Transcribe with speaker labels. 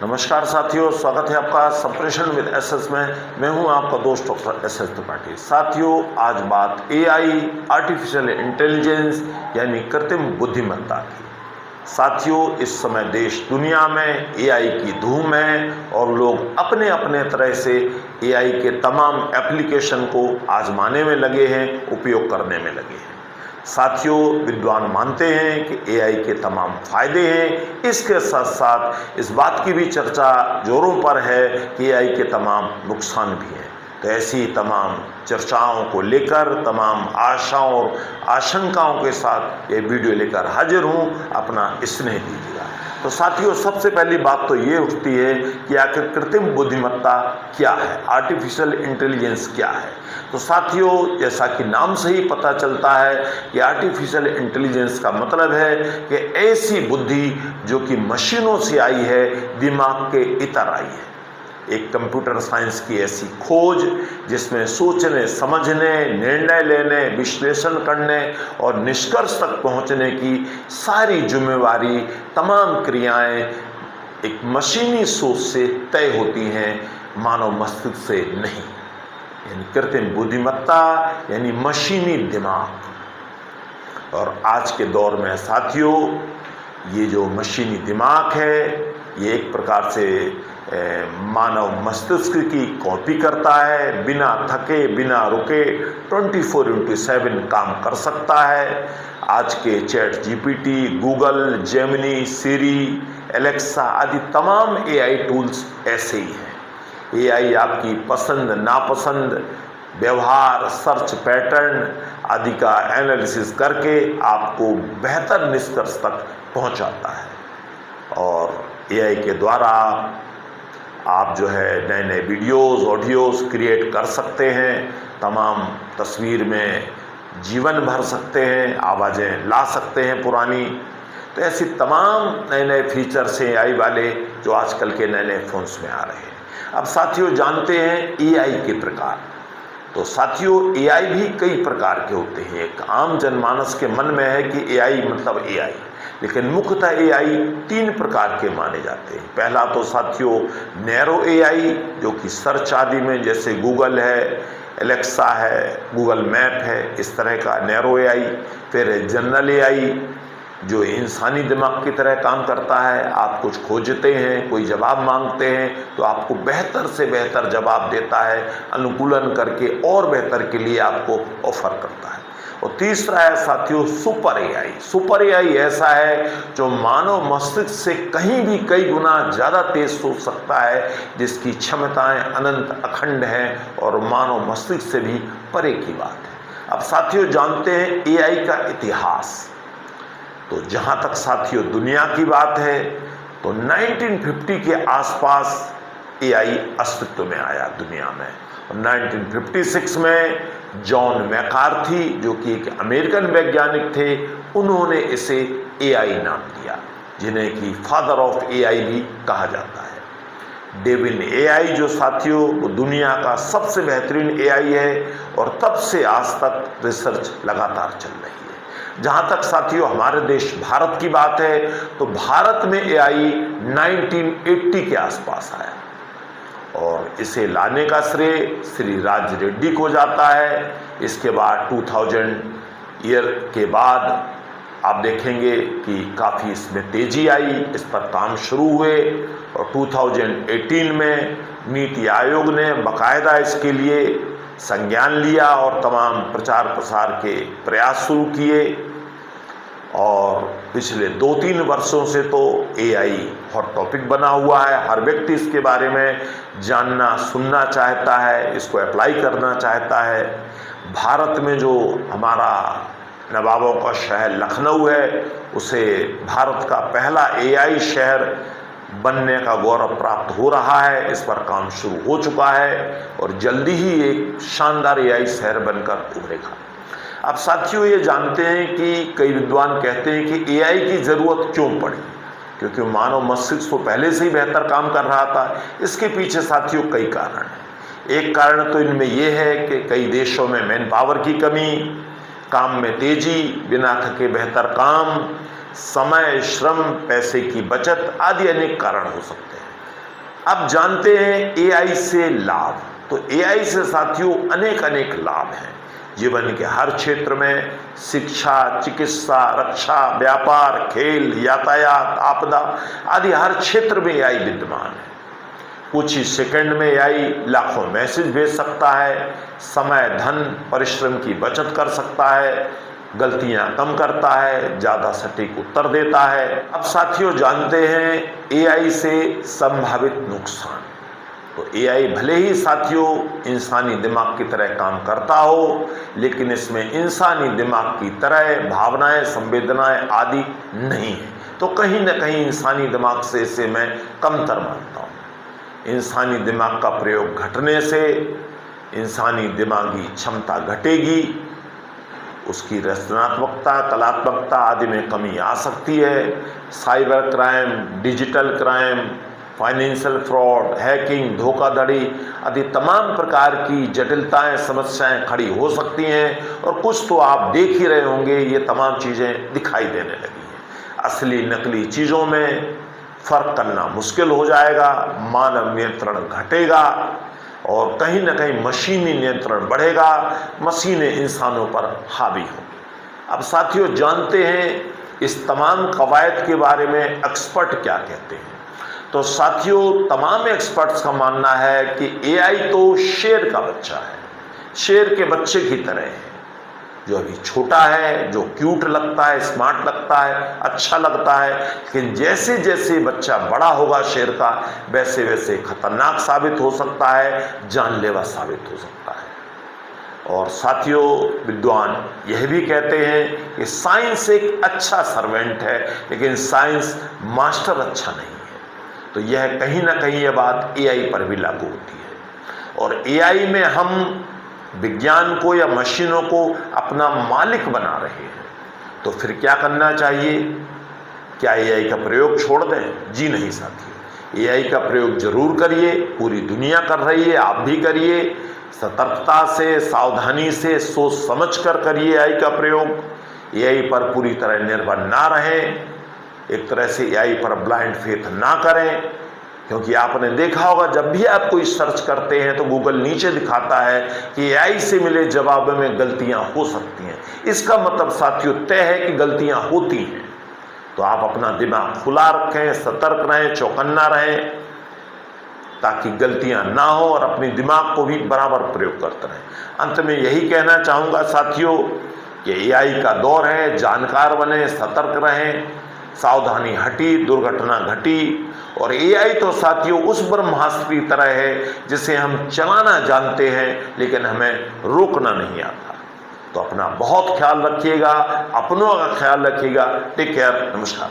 Speaker 1: नमस्कार साथियों, स्वागत है आपका संप्रेषण विद एसएस में। मैं हूं आपका दोस्त डॉक्टर एसएस त्रिपाठी। साथियों, आज बात एआई, आर्टिफिशियल इंटेलिजेंस यानी कृत्रिम बुद्धिमत्ता की। साथियों, इस समय देश दुनिया में एआई की धूम है और लोग अपने अपने तरह से एआई के तमाम एप्लीकेशन को आजमाने में लगे हैं, उपयोग करने में लगे हैं। साथियों, विद्वान मानते हैं कि एआई के तमाम फायदे हैं, इसके साथ साथ इस बात की भी चर्चा जोरों पर है कि एआई के तमाम नुकसान भी हैं। तो ऐसी तमाम चर्चाओं को लेकर, तमाम आशाओं और आशंकाओं के साथ ये वीडियो लेकर हाजिर हूँ। अपना स्नेह दीजिएगा। तो साथियों, सबसे पहली बात तो ये उठती है कि आखिर कृत्रिम बुद्धिमत्ता क्या है, आर्टिफिशियल इंटेलिजेंस क्या है। तो साथियों, जैसा कि नाम से ही पता चलता है कि आर्टिफिशियल इंटेलिजेंस का मतलब है कि ऐसी बुद्धि जो कि मशीनों से आई है, दिमाग के इतर आई है। एक कंप्यूटर साइंस की ऐसी खोज जिसमें सोचने, समझने, निर्णय लेने, विश्लेषण करने और निष्कर्ष तक पहुंचने की सारी जिम्मेवारी, तमाम क्रियाएं एक मशीनी सोच से तय होती हैं, मानव मस्तिष्क से नहीं। यानी कृत्रिम बुद्धिमत्ता यानी मशीनी दिमाग। और आज के दौर में साथियों, ये जो मशीनी दिमाग है, ये एक प्रकार से मानव मस्तिष्क की कॉपी करता है। बिना थके, बिना रुके 24/7 काम कर सकता है। आज के चैट जीपीटी, गूगल, जेमिनी, सिरी, एलेक्सा आदि तमाम एआई टूल्स ऐसे ही हैं। एआई आपकी पसंद, नापसंद, व्यवहार, सर्च पैटर्न आदि का एनालिसिस करके आपको बेहतर निष्कर्ष तक पहुंचाता है। और एआई के द्वारा आप जो है नए नए वीडियोस, ऑडियोस क्रिएट कर सकते हैं, तमाम तस्वीर में जीवन भर सकते हैं, आवाज़ें ला सकते हैं पुरानी। तो ऐसी तमाम नए नए फीचर्स हैं एआई वाले जो आजकल के नए नए फ़ोन्स में आ रहे हैं। अब साथियों, जानते हैं एआई के प्रकार। तो साथियों, एआई भी कई प्रकार के होते हैं। एक आम जनमानस के मन में है कि एआई मतलब एआई, लेकिन मुख्यतः एआई 3 प्रकार के माने जाते हैं। पहला तो साथियों नैरो एआई, जो कि सर्च आदि में जैसे गूगल है, एलेक्सा है, गूगल मैप है, इस तरह का नैरो एआई। फिर है जनरल एआई, जो इंसानी दिमाग की तरह काम करता है। आप कुछ खोजते हैं, कोई जवाब मांगते हैं तो आपको बेहतर से बेहतर जवाब देता है, अनुकूलन करके और बेहतर के लिए आपको ऑफर करता है। और तीसरा है साथियों सुपर एआई। सुपर एआई ऐसा है जो मानव मस्तिष्क से कहीं भी कई गुना ज़्यादा तेज सोच सकता है, जिसकी क्षमताएं अनंत अखंड हैं और मानव मस्तिष्क से भी परे की बात है। अब साथियों, जानते हैं एआई का इतिहास। तो जहाँ तक साथियों दुनिया की बात है, तो 1950 के आसपास एआई अस्तित्व में आया दुनिया में। और 1956 में जॉन मैकार्थी, जो कि एक अमेरिकन वैज्ञानिक थे, उन्होंने इसे एआई नाम दिया, जिन्हें कि फादर ऑफ एआई भी कहा जाता है। डेविन एआई जो साथियों वो दुनिया का सबसे बेहतरीन एआई है और तब से आज तक रिसर्च लगातार चल रही है। जहाँ तक साथियों हमारे देश भारत की बात है, तो भारत में एआई 1980 के आसपास आया और इसे लाने का श्रेय श्री राज रेड्डी को जाता है। इसके बाद 2000 ईयर के बाद आप देखेंगे कि काफ़ी इसमें तेज़ी आई, इस पर काम शुरू हुए और 2018 में नीति आयोग ने बाकायदा इसके लिए संज्ञान लिया और तमाम प्रचार प्रसार के प्रयास शुरू किए। और पिछले 2-3 वर्षों से तो एआई हॉट टॉपिक बना हुआ है। हर व्यक्ति इसके बारे में जानना, सुनना चाहता है, इसको अप्लाई करना चाहता है। भारत में जो हमारा नवाबों का शहर लखनऊ है, उसे भारत का पहला एआई शहर बनने का गौरव प्राप्त हो रहा है। इस पर काम शुरू हो चुका है और जल्दी ही एक शानदार एआई शहर बनकर उभरेगा। अब साथियों, ये जानते हैं कि कई विद्वान कहते हैं कि एआई की ज़रूरत क्यों पड़ी, क्योंकि मानव मस्तिष्क तो पहले से ही बेहतर काम कर रहा था। इसके पीछे साथियों कई कारण हैं। एक कारण तो इनमें यह है कि कई देशों में मैन पावर की कमी, काम में तेजी, बिना थके बेहतर काम, समय, श्रम, पैसे की बचत आदि अनेक कारण हो सकते हैं। अब जानते हैं एआई से लाभ। तो एआई से साथियों अनेक अनेक लाभ हैं। जीवन के हर क्षेत्र में शिक्षा, चिकित्सा, रक्षा, व्यापार, खेल, यातायात, आपदा आदि हर क्षेत्र में एआई विद्यमान है। कुछ ही सेकंड में एआई लाखों मैसेज भेज सकता है, समय, धन, परिश्रम की बचत कर सकता है, गलतियां कम करता है, ज़्यादा सटीक उत्तर देता है। अब साथियों जानते हैं एआई से संभावित नुकसान। तो एआई भले ही साथियों इंसानी दिमाग की तरह काम करता हो, लेकिन इसमें इंसानी दिमाग की तरह भावनाएं, संवेदनाएं आदि नहीं है। तो कहीं ना कहीं इंसानी दिमाग से इसे मैं कमतर मानता हूँ। इंसानी दिमाग का प्रयोग घटने से इंसानी दिमागी क्षमता घटेगी, उसकी रचनात्मकता, कलात्मकता आदि में कमी आ सकती है। Cyber crime, digital crime, financial fraud, hacking, धोखाधड़ी आदि तमाम प्रकार की जटिलताएं, समस्याएं खड़ी हो सकती हैं। और कुछ तो आप देख ही रहे होंगे, ये तमाम चीज़ें दिखाई देने लगी हैं। असली नकली चीज़ों में फर्क करना मुश्किल हो जाएगा, मानव नियंत्रण घटेगा और कहीं ना कहीं मशीनी नियंत्रण बढ़ेगा, मशीनें इंसानों पर हावी होंगी। अब साथियों जानते हैं इस तमाम कवायद के बारे में एक्सपर्ट क्या कहते हैं। तो साथियों तमाम एक्सपर्ट्स का मानना है कि एआई तो शेर का बच्चा है, शेर के बच्चे की तरह है, जो अभी छोटा है, जो क्यूट लगता है, स्मार्ट लगता है, अच्छा लगता है, लेकिन जैसे जैसे बच्चा बड़ा होगा शेर का, वैसे वैसे खतरनाक साबित हो सकता है, जानलेवा साबित हो सकता है। और साथियों विद्वान यह भी कहते हैं कि साइंस एक अच्छा सर्वेंट है, लेकिन साइंस मास्टर अच्छा नहीं है। तो यह कहीं ना कहीं यह बात एआई पर भी लागू होती है। और एआई में हम विज्ञान को या मशीनों को अपना मालिक बना रहे हैं। तो फिर क्या करना चाहिए? क्या एआई का प्रयोग छोड़ दें? जी नहीं साथियों, एआई का प्रयोग जरूर करिए, पूरी दुनिया कर रही है, आप भी करिए। सतर्कता से, सावधानी से, सोच समझ कर करिए एआई का प्रयोग। एआई पर पूरी तरह निर्भर ना रहें, एक तरह से एआई पर ब्लाइंड फेथ ना करें, क्योंकि आपने देखा होगा जब भी आप कोई सर्च करते हैं तो गूगल नीचे दिखाता है कि एआई से मिले जवाब में गलतियां हो सकती हैं। इसका मतलब साथियों तय है कि गलतियां होती हैं। तो आप अपना दिमाग खुला रखें, सतर्क रहें, चौकन्ना रहें, ताकि गलतियां ना हो और अपने दिमाग को भी बराबर प्रयोग करते रहें। अंत में यही कहना चाहूँगा साथियों कि एआई का दौर है, जानकार बने, सतर्क रहें, सावधानी हटी, दुर्घटना घटी। और एआई तो साथियों उस ब्रह्मास्त्र की तरह है जिसे हम चलाना जानते हैं, लेकिन हमें रोकना नहीं आता। तो अपना बहुत ख्याल रखिएगा, अपनों का ख्याल रखिएगा। टेक केयर, नमस्कार।